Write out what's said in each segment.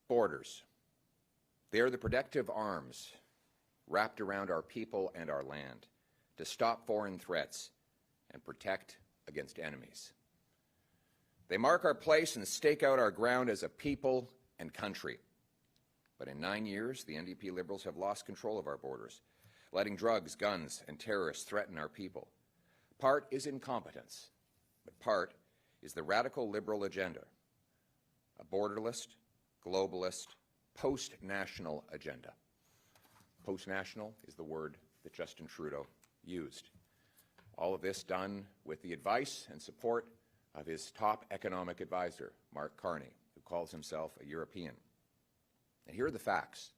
Borders. They are the protective arms wrapped around our people and our land to stop foreign threats and protect against enemies. They mark our place and stake out our ground as a people and country. But in 9 years, the NDP Liberals have lost control of our borders, letting drugs, guns, and terrorists threaten our people. Part is incompetence, but part is the radical Liberal agenda, a borderless, globalist, post-national agenda. Post-national is the word that Justin Trudeau used. All of this done with the advice and support of his top economic advisor, Mark Carney, who calls himself a European. And here are the facts.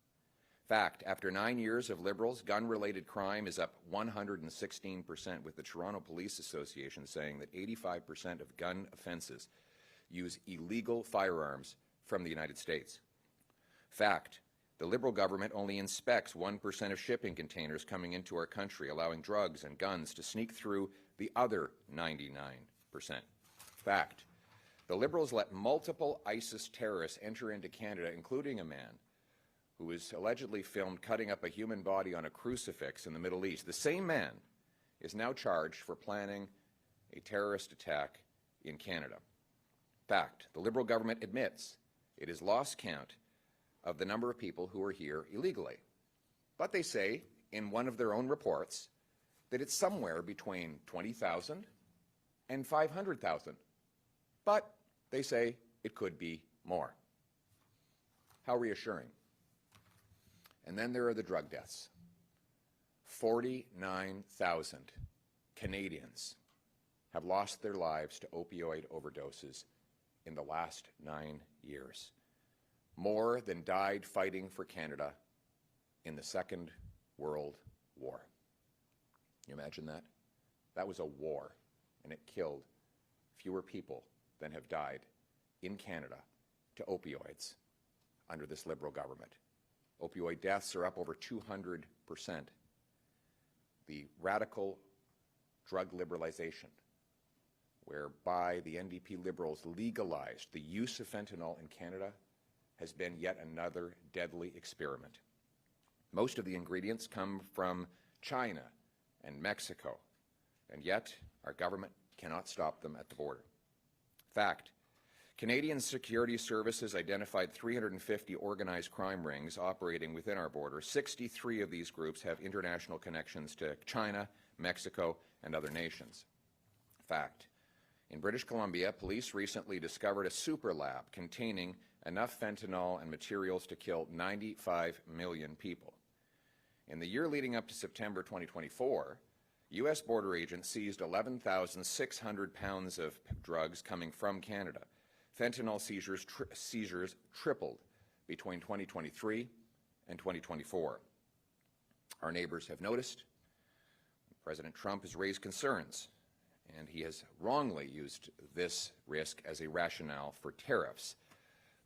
Fact, after 9 years of Liberals, gun-related crime is up 116%, with the Toronto Police Association saying that 85% of gun offences use illegal firearms from the United States. Fact, the Liberal government only inspects 1% of shipping containers coming into our country, allowing drugs and guns to sneak through the other 99%. Fact, the Liberals let multiple ISIS terrorists enter into Canada, including a man who was allegedly filmed cutting up a human body on a crucifix in the Middle East. The same man is now charged for planning a terrorist attack in Canada. Fact, the Liberal government admits it has lost count of the number of people who are here illegally. But they say in one of their own reports that it's somewhere between 20,000 and 500,000. But they say it could be more. How reassuring. And then there are the drug deaths. 49,000 Canadians have lost their lives to opioid overdoses in the last 9 years. More than died fighting for Canada in the Second World War. Can you imagine that? That was a war, and it killed fewer people than have died in Canada to opioids under this Liberal government. Opioid deaths are up over 200%. The radical drug liberalization, whereby the NDP Liberals legalized the use of fentanyl in Canada, has been yet another deadly experiment. Most of the ingredients come from China and Mexico, and yet our government cannot stop them at the border. Fact, Canadian Security Services identified 350 organized crime rings operating within our border. 63 of these groups have international connections to China, Mexico, and other nations. Fact, in British Columbia, police recently discovered a super lab containing enough fentanyl and materials to kill 95 million people. In the year leading up to September 2024, U.S. border agents seized 11,600 pounds of drugs coming from Canada. Fentanyl seizures tripled between 2023 and 2024. Our neighbors have noticed. President Trump has raised concerns, and he has wrongly used this risk as a rationale for tariffs.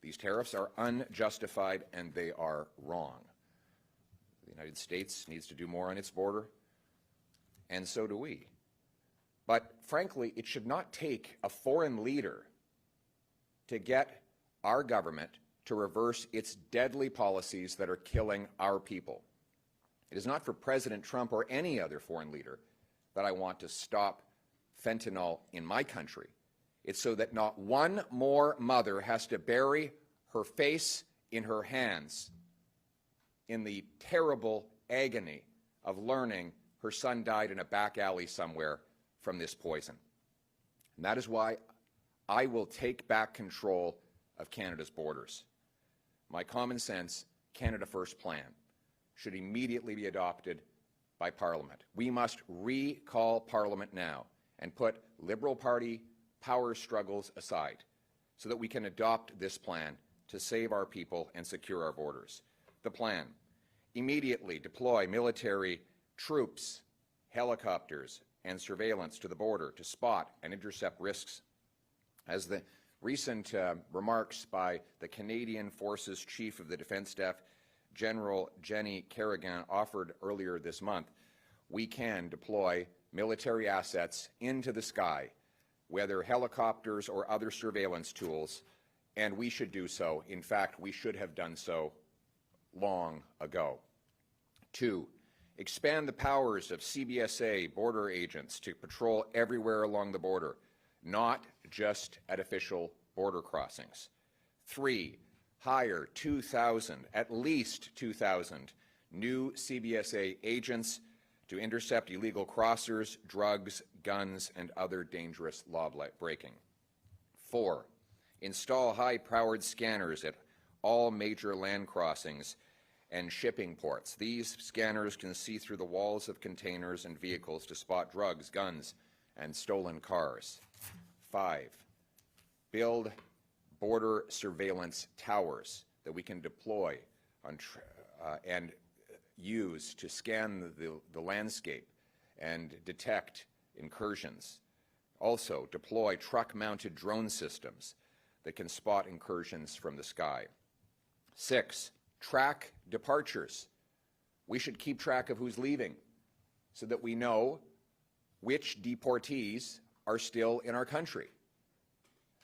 These tariffs are unjustified and they are wrong. The United States needs to do more on its border, and so do we. But frankly, it should not take a foreign leader to get our government to reverse its deadly policies that are killing our people. It is not for President Trump or any other foreign leader that I want to stop fentanyl in my country. It's so that not one more mother has to bury her face in her hands in the terrible agony of learning her son died in a back alley somewhere from this poison. And that is why I will take back control of Canada's borders. My common sense, Canada First plan should immediately be adopted by Parliament. We must recall Parliament now and put Liberal Party power struggles aside so that we can adopt this plan to save our people and secure our borders. The plan: immediately deploy military troops, helicopters, and surveillance to the border to spot and intercept risks. As the recent remarks by the Canadian Forces Chief of the Defence Staff, General Jenny Kerrigan, offered earlier this month, we can deploy military assets into the sky, whether helicopters or other surveillance tools, and we should do so. In fact, we should have done so long ago. 2, expand the powers of CBSA border agents to patrol everywhere along the border, not just at official border crossings. 3, hire 2,000, at least 2,000, new CBSA agents to intercept illegal crossers, drugs, guns, and other dangerous law breaking. 4, install high-powered scanners at all major land crossings and shipping ports. These scanners can see through the walls of containers and vehicles to spot drugs, guns, and stolen cars. 5, build border surveillance towers that we can deploy on and use to scan the landscape and detect incursions. Also, deploy truck-mounted drone systems that can spot incursions from the sky. 6, track departures. We should keep track of who's leaving so that we know which deportees are still in our country.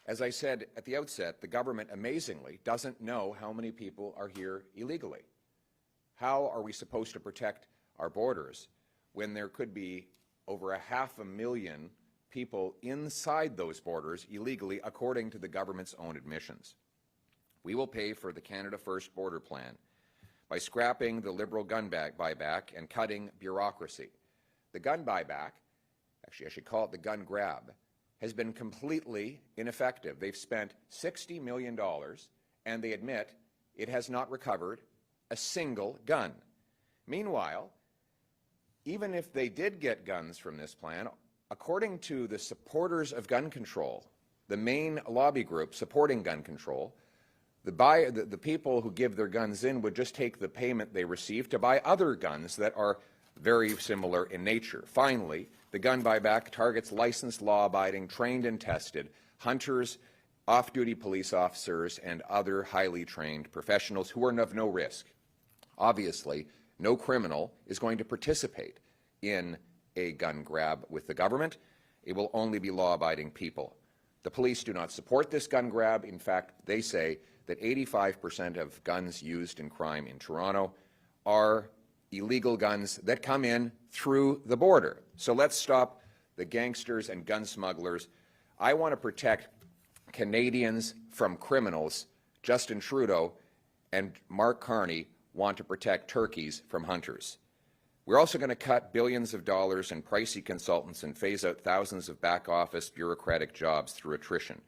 As I said at the outset, the government, amazingly, doesn't know how many people are here illegally. How are we supposed to protect our borders when there could be over 500,000 people inside those borders illegally, according to the government's own admissions? We will pay for the Canada First border plan by scrapping the Liberal gun buyback and cutting bureaucracy. The gun buyback, actually I should call it the gun grab, has been completely ineffective. They've spent $60 million and they admit it has not recovered a single gun. Meanwhile, even if they did get guns from this plan, according to the supporters of gun control, the main lobby group supporting gun control, the people who give their guns in would just take the payment they receive to buy other guns that are very similar in nature. Finally, the gun buyback targets licensed, law-abiding, trained and tested hunters, off-duty police officers, and other highly trained professionals who are of no risk. Obviously, no criminal is going to participate in a gun grab with the government. It will only be law-abiding people. The police do not support this gun grab. In fact, they say that 85% of guns used in crime in Toronto are illegal guns that come in through the border. So let's stop the gangsters and gun smugglers. I want to protect Canadians from criminals. Justin Trudeau and Mark Carney want to protect turkeys from hunters. We're also going to cut billions of dollars in pricey consultants and phase out thousands of back-office bureaucratic jobs through attrition.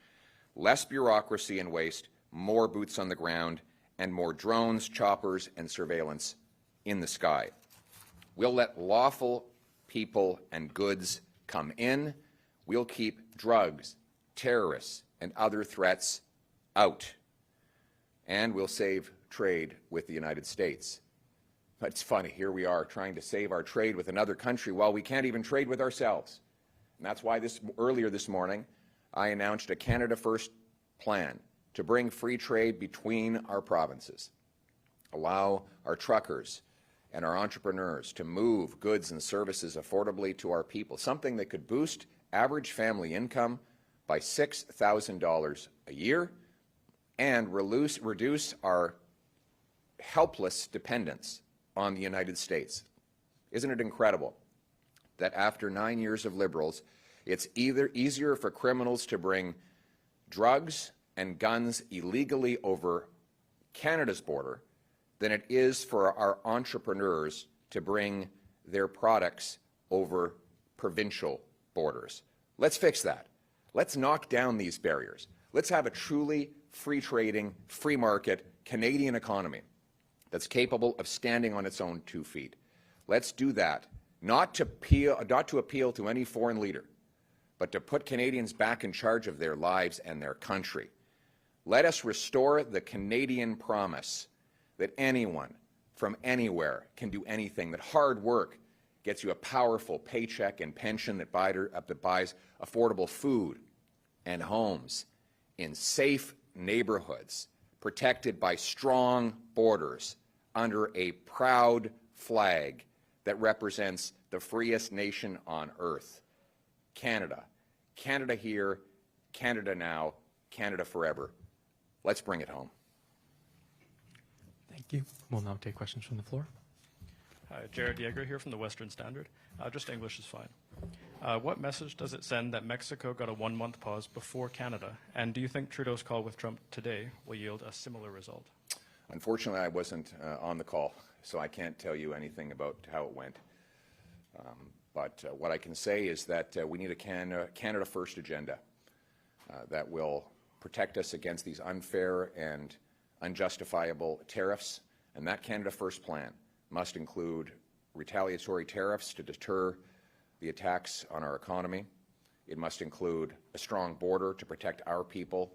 Less bureaucracy and waste, more boots on the ground, and more drones, choppers, and surveillance in the sky. We'll let lawful people and goods come in. We'll keep drugs, terrorists, and other threats out. And we'll save trade with the United States. But it's funny, here we are trying to save our trade with another country while we can't even trade with ourselves. And that's why earlier this morning, I announced a Canada First plan to bring free trade between our provinces, allow our truckers and our entrepreneurs to move goods and services affordably to our people, something that could boost average family income by $6,000 a year and reduce our helpless dependence on the United States. Isn't it incredible that after 9 years of Liberals, it's either easier for criminals to bring drugs and guns illegally over Canada's border than it is for our entrepreneurs to bring their products over provincial borders. Let's fix that. Let's knock down these barriers. Let's have a truly free trading, free market Canadian economy that's capable of standing on its own 2 feet. Let's do that, not to appeal to any foreign leader, but to put Canadians back in charge of their lives and their country. Let us restore the Canadian promise that anyone from anywhere can do anything, that hard work gets you a powerful paycheck and pension that buys affordable food and homes in safe neighborhoods, protected by strong borders under a proud flag that represents the freest nation on earth. Canada. Canada here, Canada now, Canada forever. Let's bring it home. Thank you. We'll now take questions from the floor. Hi, Jared Yeager here from the Western Standard. Just English is fine. What message does it send that Mexico got a 1-month pause before Canada? And do you think Trudeau's call with Trump today will yield a similar result? Unfortunately, I wasn't on the call, so I can't tell you anything about how it went. But what I can say is that we need a Canada First agenda that will protect us against these unfair and unjustifiable tariffs. And that Canada First plan must include retaliatory tariffs to deter the attacks on our economy. It must include a strong border to protect our people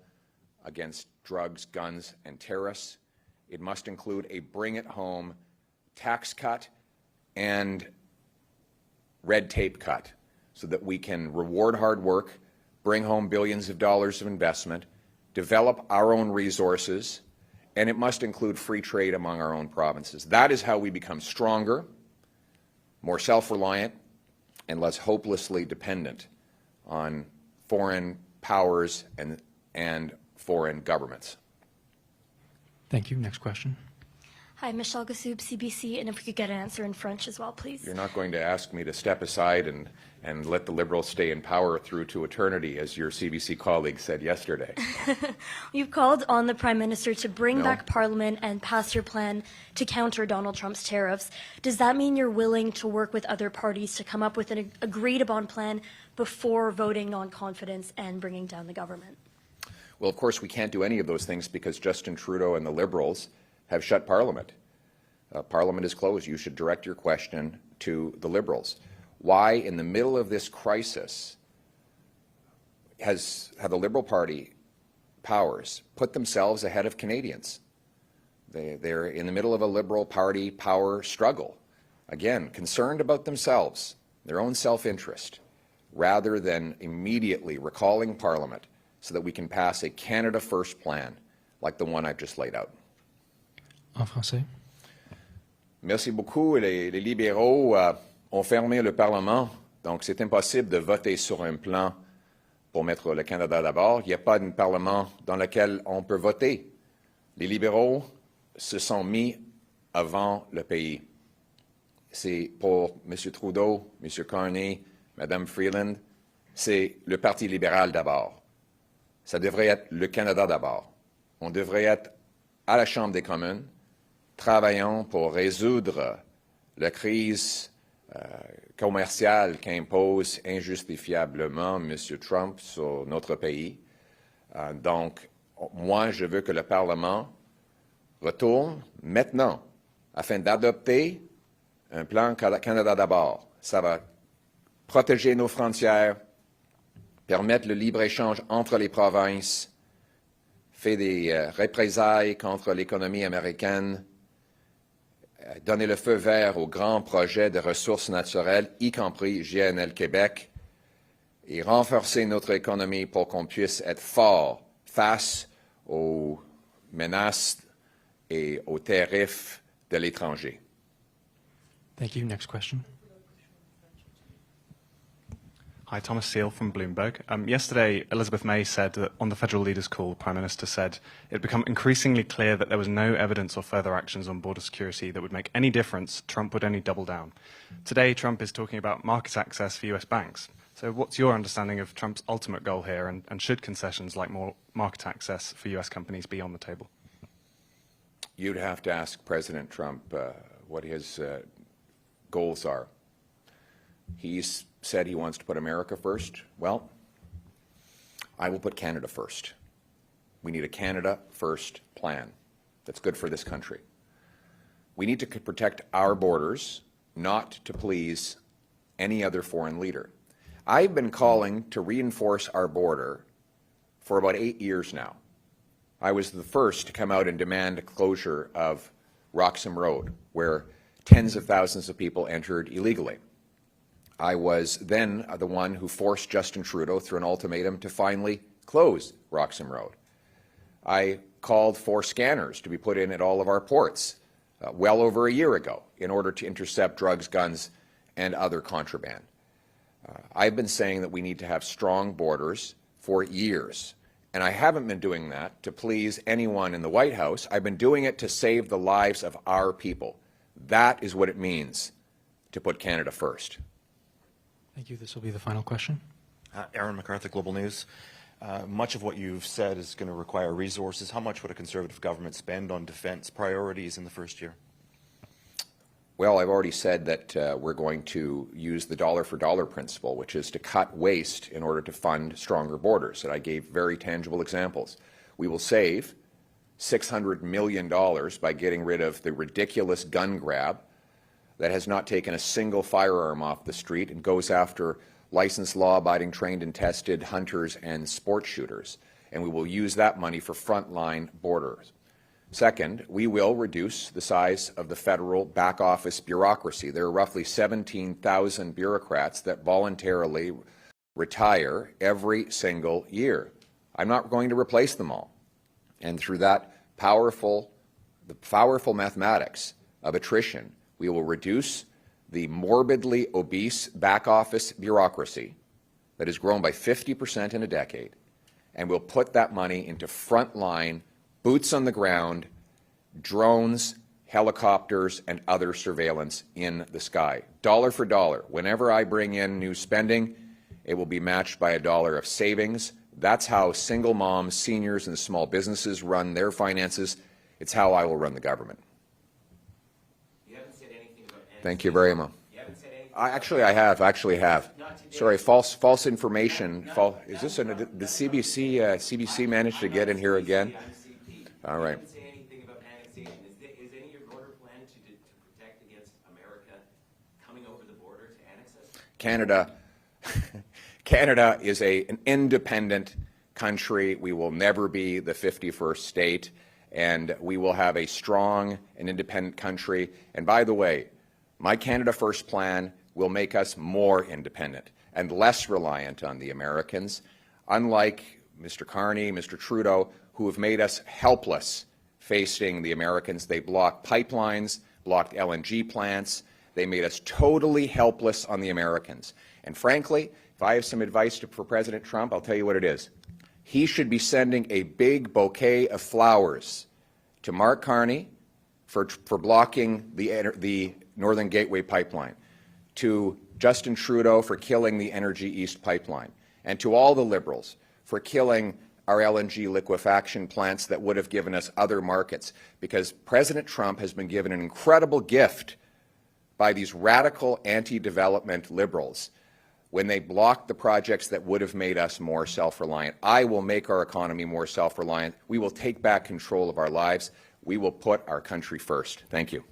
against drugs, guns, and terrorists. It must include a bring-it-home tax cut and red tape cut so that we can reward hard work, bring home billions of dollars of investment, develop our own resources, and it must include free trade among our own provinces. That is how we become stronger, more self-reliant, and less hopelessly dependent on foreign powers and foreign governments. Thank you. Next question. Hi, Michelle Gassoub, CBC, and if we could get an answer in French as well, please. You're not going to ask me to step aside and let the Liberals stay in power through to eternity, as your CBC colleague said yesterday. You've called on the Prime Minister to bring back Parliament and pass your plan to counter Donald Trump's tariffs. Does that mean you're willing to work with other parties to come up with an agreed-upon plan before voting non-confidence and bringing down the government? Well, of course, we can't do any of those things because Justin Trudeau and the Liberals have shut Parliament. Parliament is closed. You should direct your question to the Liberals. Why, in the middle of this crisis, have the Liberal Party powers put themselves ahead of Canadians? They're in the middle of a Liberal Party power struggle. Again, concerned about themselves, their own self-interest, rather than immediately recalling Parliament so that we can pass a Canada First plan like the one I've just laid out. En français. Merci beaucoup. Les libéraux ont fermé le Parlement, donc c'est impossible de voter sur un plan pour mettre le Canada d'abord. Il n'y a pas de Parlement dans lequel on peut voter. Les libéraux se sont mis avant le pays. C'est pour M. Trudeau, M. Carney, Mme Freeland, c'est le Parti libéral d'abord. Ça devrait être le Canada d'abord. On devrait être à la Chambre des communes, travaillant pour résoudre la crise commerciale qu'impose injustifiablement M. Trump sur notre pays. Donc, moi, je veux que le Parlement retourne maintenant afin d'adopter un plan Canada d'abord. Ça va protéger nos frontières, permettre le libre-échange entre les provinces, fait des représailles contre l'économie américaine, donner le feu vert aux grands projets de ressources naturelles, y compris GNL Québec, et renforcer notre économie pour qu'on puisse être fort face aux menaces et aux tarifs de l'étranger. Thank you. Next question. Hi, Thomas Seal from Bloomberg. Yesterday, Elizabeth May said that on the federal leaders' call, the Prime Minister said it had become increasingly clear that there was no evidence or further actions on border security that would make any difference. Trump would only double down. Today, Trump is talking about market access for US banks. So what's your understanding of Trump's ultimate goal here, and should concessions like more market access for US companies be on the table? You'd have to ask President Trump what his goals are. He's said he wants to put America first. Well, I will put Canada first. We need a Canada First plan that's good for this country. We need to protect our borders, not to please any other foreign leader. I've been calling to reinforce our border for about 8 years now. I was the first to come out and demand a closure of Roxham Road, where tens of thousands of people entered illegally. I was then the one who forced Justin Trudeau through an ultimatum to finally close Roxham Road. I called for scanners to be put in at all of our ports well over a year ago in order to intercept drugs, guns, and other contraband. I've been saying that we need to have strong borders for years, And I haven't been doing that to please anyone in the White House. I've been doing it to save the lives of our people. That is what it means to put Canada first. Thank you. This will be the final question. Aaron McCarthy, Global News. Much of what you've said is going to require resources. How much would a Conservative government spend on defence priorities in the first year? Well, I've already said that we're going to use the dollar-for-dollar principle, which is to cut waste in order to fund stronger borders. And I gave very tangible examples. We will save $600 million by getting rid of the ridiculous gun grab that has not taken a single firearm off the street and goes after licensed, law-abiding, trained and tested hunters and sport shooters. And we will use that money for frontline borders. Second, we will reduce the size of the federal back office bureaucracy. There are roughly 17,000 bureaucrats that voluntarily retire every single year. I'm not going to replace them all. And through that powerful mathematics of attrition, we will reduce the morbidly obese back office bureaucracy that has grown by 50% in a decade, and we'll put that money into frontline, boots on the ground, drones, helicopters, and other surveillance in the sky. Dollar for dollar. Whenever I bring in new spending, it will be matched by $1 of savings. That's how single moms, seniors, and small businesses run their finances. It's how I will run the government. You haven't said anything about Thank you very much. You haven't said anything. I actually have. Sorry, false information. Is this the CBC? CBC managed to get in here again? All right. You haven't said anything about annexation. Is any of your border plan to protect against America coming over the border to annex us? Canada is an independent country. We will never be the 51st state, and we will have a strong and independent country. And by the way, my Canada First plan will make us more independent and less reliant on the Americans, unlike Mr. Carney, Mr. Trudeau, who have made us helpless facing the Americans. They blocked pipelines, blocked LNG plants. They made us totally helpless on the Americans. And frankly, if I have some advice for President Trump, I'll tell you what it is. He should be sending a big bouquet of flowers to Mark Carney for blocking the Northern Gateway pipeline, to Justin Trudeau for killing the Energy East pipeline, and to all the Liberals for killing our LNG liquefaction plants that would have given us other markets, because President Trump has been given an incredible gift by these radical anti-development Liberals when they blocked the projects that would have made us more self-reliant. I will make our economy more self-reliant. We will take back control of our lives. We will put our country first. Thank you.